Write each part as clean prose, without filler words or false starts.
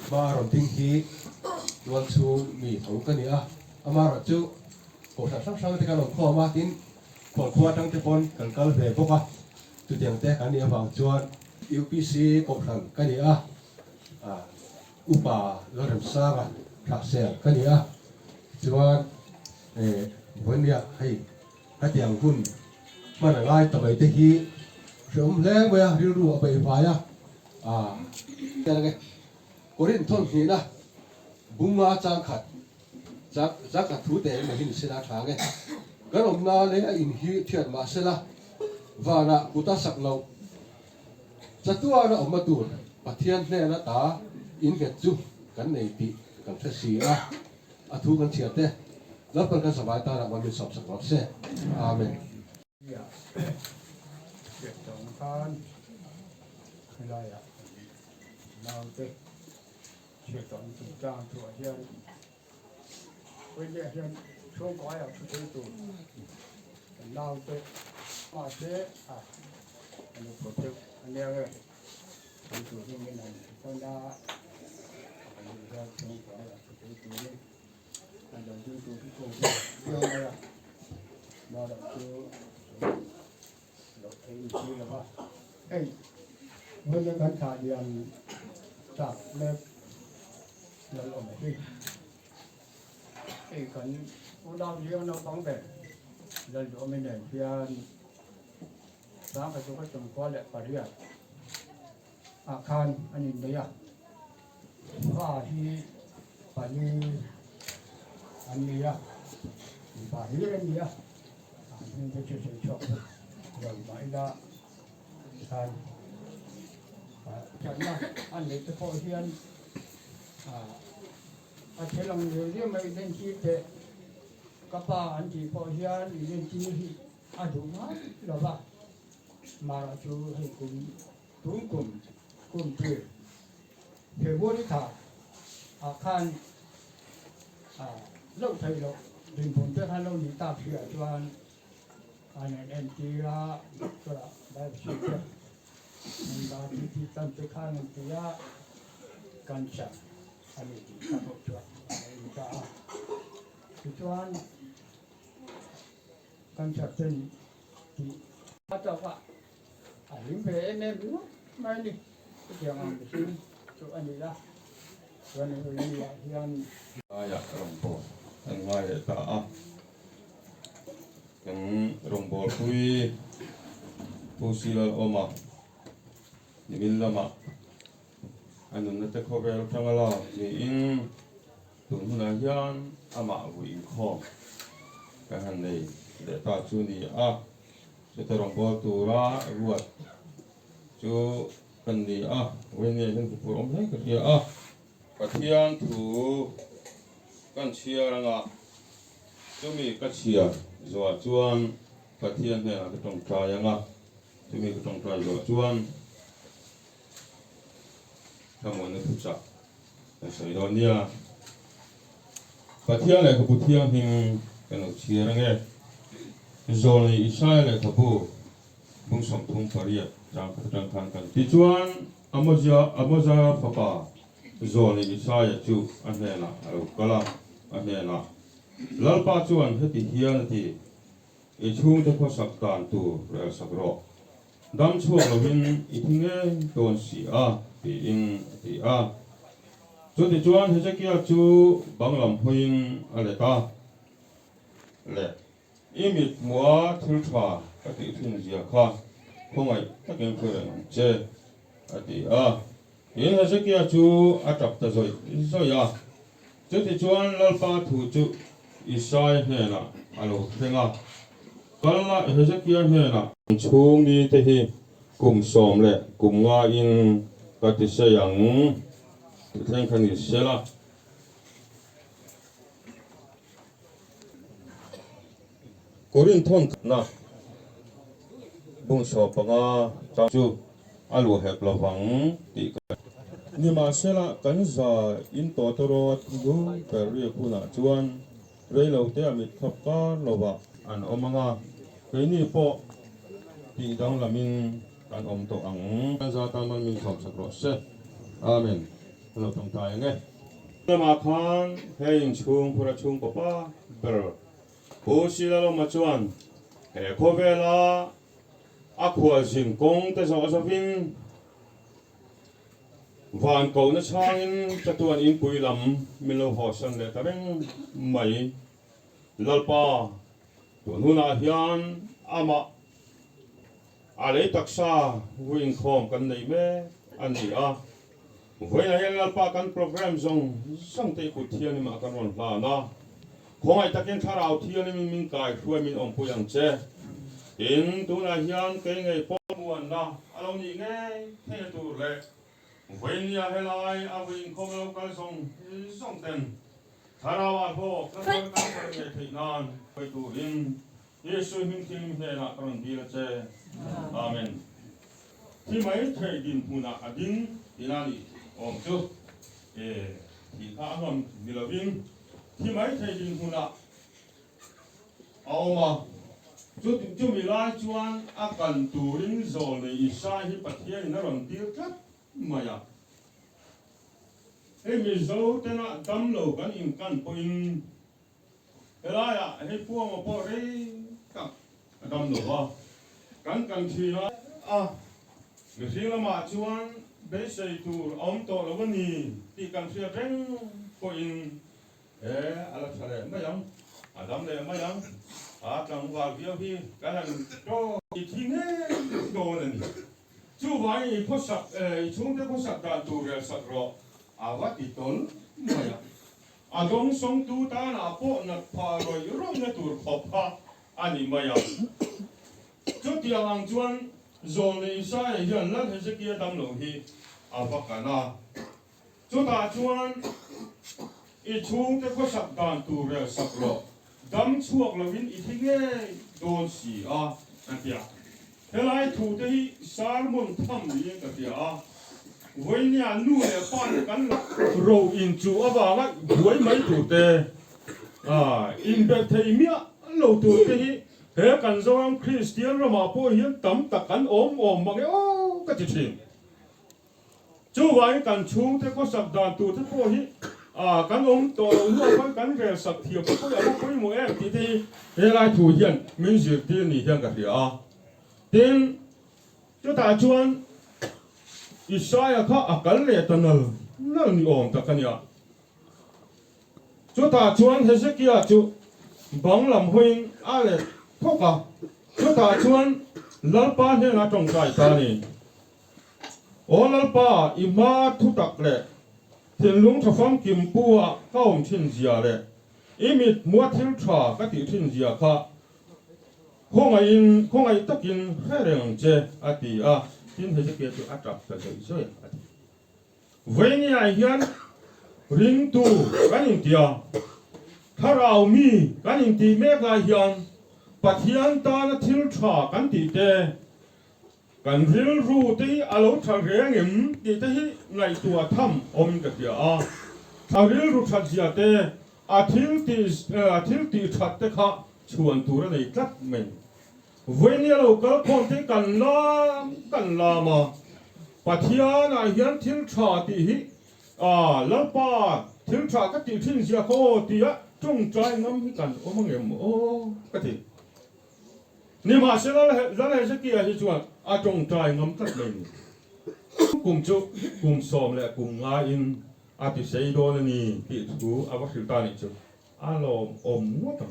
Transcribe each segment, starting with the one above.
ba ron ting hi luan chu mi thau ka ni a amara chu ko sa sang sang te kan kho ma tin khol khwa tang te pon kan kal ve boka tu tiang te kan ni awang chuan UPC ko thang ka ni a upa lo rem sa ga tha se ka ni a chuanวันนี้ให้เตียงคุณมันง่ายต่อไปที่ฮีชมแรงเวลาเรียนรู้ไปฝ่ายแต่ละไงคนที่ทนฮีนะบุ้งมาจางขัดจักขัดทุเตะไม่หินเสียทางไงก็ลงนาเลยอินฮีเทียนมาเสียละว่านะกุตาสักเราจะตัวนะออกมาตัวปัทเทียนเนี่ยนะตาอินเกจุกันในปีกันเทศีนะทุกันเฉียดเต้แล้วเป็นการสบายตาวันมีสอบสักรอบเสียอาเมนเก็บสองพันอะไรเราจะเชื่อตอนสุดจางถั่วเทียนเว้ยเทียนช่วงก่อนชุดตัวเราจะมาเชื่ออันนี้ผมจะอันนี้เลยตัวที่ไม่นานต้องได้อันนี้ก็ช่วงก่อนชุดตัวนี้อันนี้ตัวที่โกงเรื่องอะไรมาแล้วคือเราเองชื่อแล้วว่าเอ้ยเมื่อเรื่องขาดยังจับเล็บเราลงไปที่ไอ้คนผู้ดาวเยอะเราต้องแต่เราอยู่ไม่ได้เพียงสามประตูก็จงก้อนแหละปริยัติอาคารอันนี้เนี่ยว่าที่ปานีอันนี้อะปานีอันนี้อะอันนี้จะเชื่อชอบเราไม่ได้การจากนั้นอันนี้จะพอเทียนอาเชลังเรื่องไม่เล่นชีพเตะกับป้าอันที่พอเทียนเล่นชีพอาดูมาหรือว่ามาจูให้กลุ่มตุ้งกลุ่มเพื่อเพื่อบริษัทอาคารเล่าไทยเราดึงผลเพื่อให้เราหนีตาเพื่อจวนอันนี้เอ็นจีละก็ได้ชื่อเพื่อมันได้ที่ตั้งแต่ข้างนั้นที่ยากันชักอันนี้ที่ข้าพเจ้าอันนี้ก็จวนกันชักเป็นที่ข้าเจ้าว่าอันนี้เป็นเนี่ยรู้ไหมนี่เกี่ยวกับสิ่งจุดอันนี้ละวันนี้เราเรียนอยากรำบอลทั้งว่าจะตาทั้งรำบอลคุยผู้ศิลป์ออกมานี่มิลล์มาอันนั้นจะเข้าไปทั้งละนี่อิงตุนหุ่นยันอามาวิ่งข้อกันเลยเด็กตาชุนี่จะรำบอลตัวละรวดจูกันดีเว้นเนี่ยฉันพูดอมให้กันเดียกระเทียมถูกันเชียร์งะจะมีกระเชียร์จวดจวนกระเทียมเนี่ยก็ต้องตายงะจะมีก็ต้องตายจวดจวนทั้งหมดนี่ทุกสักแต่ส่วนตอนนี้กระเทียมเลยก็บุเทียมหิงกันเชียร์ไงโซนอีสานเลยก็บุ้งสมทุ่งปริยัติจังกันที่จวนอโมจาฟ้าzone ni saya chu anhena alu kala anhena lalpa chuan heti hian ti e chung te phosak tan tu rel sakro dam chuak lovin I thinge ton si ti in ti chu ti chuan hejakia chu banglam hoin aleta le imit mua thul thwa ka ti thun zia kha khongai takin khuen che ati in là cái chú atap ta rồi ya chú thì chuan lalpa thu chú isai he na alo thenga kalna he cái he na chung ni te hi kum som le kum nga in ka ti se yang theng khan ni se la korin thon na bung so pa nga cha chu alu hek lawang ti ni ma sela kan za in to ro du per ri kuna chuan rei lo te amit thap ka lowa an omanga ke ni po ti dang lamin kan om to ang za ta man min thop sakro se amen lo tong tai nge ma khan hein chung pura chung ko pa ber ho si la lo ma chuan he ko vela a khua jing kong te zo zo vin van ko na changin chatuan in pui lam milo ho san le tareng mai lalpa tu nuna hian ama ale taksa wing khom kan nei me ani a voi na hian lalpa kan program zong sang te ku thian ma kan ron hla na khongai takin tharau thian min min kai khruai min om puyang che in tu na hian ke ngei pom muan na alo ni nge the tu le voi nia helai a wing khom lo kal song ten tharau a ho kan nge thei nan pai tu in Yesu min kim he na kan di la che amen thi mai thei din puna ading dinani om chu thì ta ngầm vì là viên thì mấy thầy đình hùng là mà chú mình lại chuan cần tù linh rồi này sai hi bát thiên nó làm tiêu chất mà ya mình dấu tên là đâm lầu cái im căn point cái là ya hay phua mà phua đấy các đâm lầu cần chi nó người riêng là mà chuan bây giờ tu ông tổ là vấn đề thì cần phải rèn point ala chale mayang adam le mayang tang wa vio hi kanan to thì nghe đồ này chú vai phốt sập chúng ta phốt sập đàn tu về sập rồi vắt thì tốn mayang dong song tu ta na po na pa rồi rong na tu khop pa ani mayang chú tiang ang chuan zon le sai hian lan he kia dam lo hi vắt cả na chú ta chuan i chung te ko sak dan tu re sak ro dam chuak lovin i thinge don si atia helai thu te hi sarmon tham ni ka tia voi nya nu le pan kan ro in chu awanga voi mai tu te in be thei mia lo tu te hi he kan zong Christian rama po hian tam tak kan om ma ge ka ti thin chu vai kan chung te ko sak dan tu te po hi kan to nu kan re sak thiệp ko ya ko mo em ti ti he lai thu hian min zir ti ni hian ka ti tin chu ta chuan Isaiah kha akal le tanal nal ni om ta kania chu ta chuan Hezekiah chu bang lam hoin ale thoka chu ta chuan lalpa ne na tong kai ta ni lalpa ima thu tak le thiên lung thọ phong kim bùa cao thiên gia lệ imit mua thiên trà các tỷ thiên gia kha không ai tất nhiên hai人chế ati thiên thế kia tu atap ta rồi vậy ni ai hiền ring tu cái những tia tharau mi cái những tia mẹ cái hiền bát hiền ta là thiên trà cái tỷ têกันริลรูที่อาลูชาเรียงอิมที่ที่ในตัวทำอมกันเดียชาริลรูชาเจียเตทิลตีชัดเตค่ะชวนตัวในจัดเมนเวนีเราก็คนที่กันลามาปัทยานาเฮียนทิลชาตีฮิแล้วป้าทิลชาก็ตีทิ้งเสียโคตีจงใจน้ำให้กันมังเอ็มก็ทีนี่มาเสร็จแล้วจะเกี่ยวกับชวนจงใจงำตัดเลยกลุ่มจุกลุ่มสอมและกลุ่มงาอินติเสยโดนนี่ติดกูวัคซีนตานี่จุลมวัวตั้ง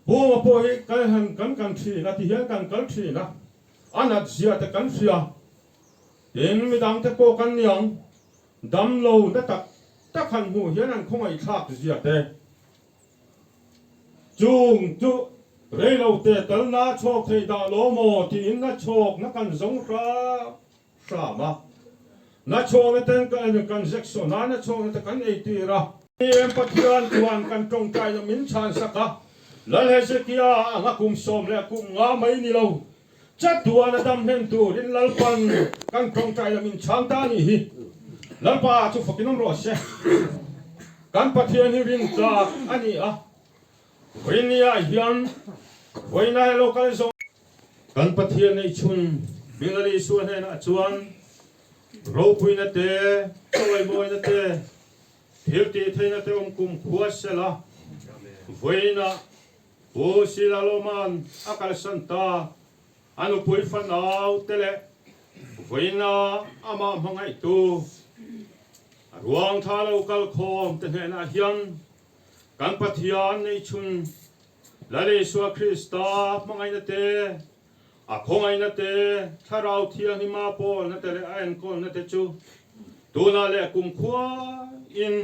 บัวมาพอยกันทีนะที่เห็นกันทีนะนัดเสียแต่กันเสียเห็นไม่ดังแต่โกกันยังดำโลแต่ตักขันหูเห็นนั่นคงไอ้ขาดเสียแต่จุเรื่องเราเตะตลน่าโชคที่ดาโลโมที่อินน่าโชคนักการสงครามสามน่าโชคไม่เต็มกันเซ็กซ์น่าโชคไม่เต็มกันไอตีระเอ็มปัจจุบันกวนกันตรงใจจะมินชานสักแล้วเฮสกี้งักกุมสมและกุมงาไม่นี่เราจัดตัวนั่นดำเห็นตัวดินลัลปันกันตรงใจจะมินชานตานี่ลัลปาจุฟกินน้ำรสเชกันปัจจุบันรินจากอันนี้วันนี้ยันวันนี้โลกาลิซงกันพัฒนาในชุนบิงลีส่วนให้นะชวน rau pui na te toi moi na te thil ti thei na te kum khua sela voina o sila loman akal santa anu pui fanau tele voina ama mangai tu ruang thalo kal khom te na hian kan pathian nei chun lale suwa krista mangai na te a khongai na te tharau thiang hi ma pol na te an kol na te chu tu na le kum khua in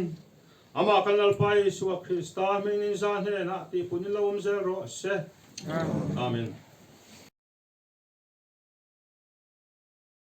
ama kanal pai suwa krista menin zan he na ti punin lawm zero se amen